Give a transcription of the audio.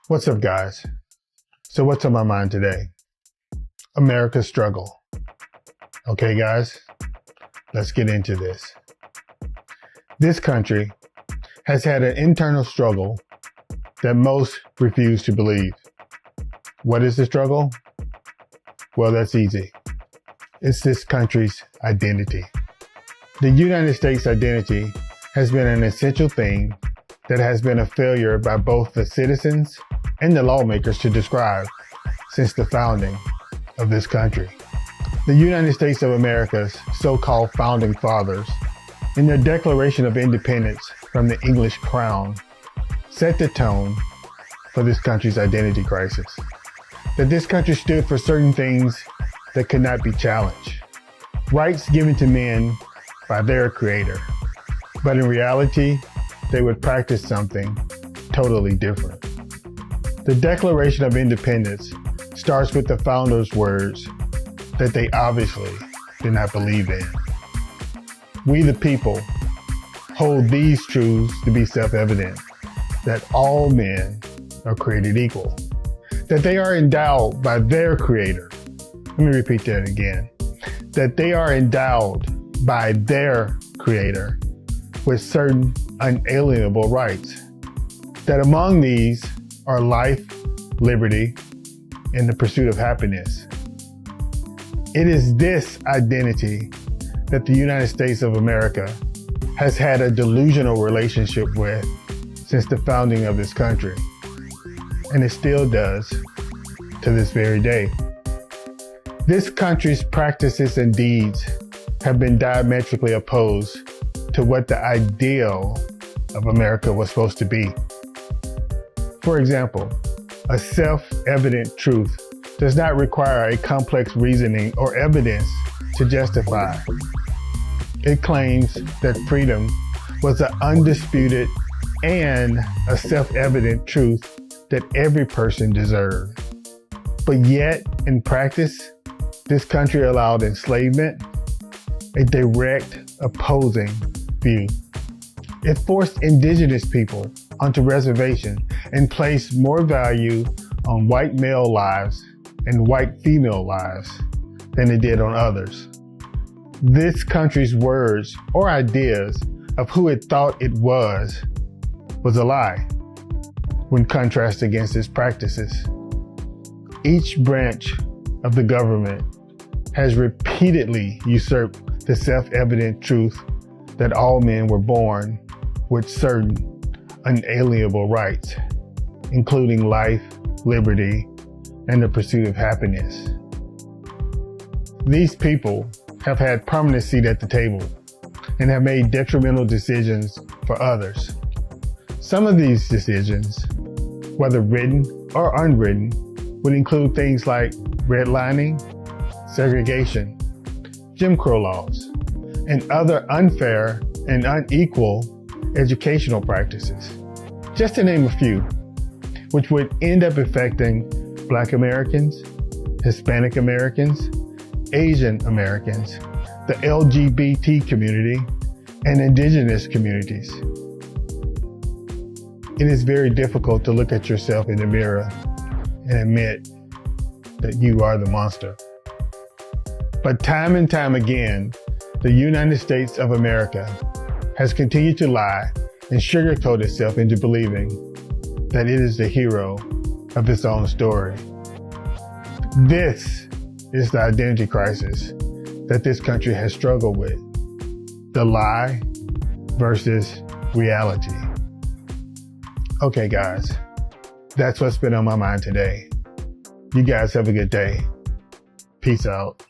What's up, guys? So what's on my mind today? America's struggle. Okay, guys, let's get into this. This country has had an internal struggle that most refuse to believe. What is the struggle? Well, that's easy. It's this country's identity. The United States identity has been an essential thing that has been a failure by both the citizens and the lawmakers to describe since the founding of this country. The United States of America's so-called founding fathers, in their Declaration of Independence from the English Crown, set the tone for this country's identity crisis. That this country stood for certain things that could not be challenged. Rights given to men by their creator. But in reality, they would practice something totally different. The Declaration of Independence starts with the founders' words that they obviously did not believe in. We the people hold these truths to be self-evident, that all men are created equal, that they are endowed by their creator. Let me repeat that again. That they are endowed by their creator with certain unalienable rights. That among these are life, liberty, and the pursuit of happiness. It is this identity that the United States of America has had a delusional relationship with since the founding of this country, and it still does to this very day. This country's practices and deeds have been diametrically opposed to what the ideal of America was supposed to be. For example, a self-evident truth does not require a complex reasoning or evidence to justify. It claims that freedom was an undisputed and a self-evident truth that every person deserved. But yet, in practice, this country allowed enslavement, a direct opposing view. It forced indigenous people onto reservations and placed more value on white male lives and white female lives than it did on others. This country's words or ideas of who it thought it was a lie when contrasted against its practices. Each branch of the government has repeatedly usurped the self-evident truth that all men were born with certain unalienable rights, including life, liberty, and the pursuit of happiness. These people have had permanent seat at the table and have made detrimental decisions for others. Some of these decisions, whether written or unwritten, would include things like redlining, segregation, Jim Crow laws, and other unfair and unequal educational practices, just to name a few, which would end up affecting Black Americans, Hispanic Americans, Asian Americans, the LGBT community, and indigenous communities. It is very difficult to look at yourself in the mirror and admit that you are the monster. But time and time again, the United States of America has continued to lie and sugarcoat itself into believing that it is the hero of its own story. This is the identity crisis that this country has struggled with. The lie versus reality. Okay, guys, that's what's been on my mind today. You guys have a good day. Peace out.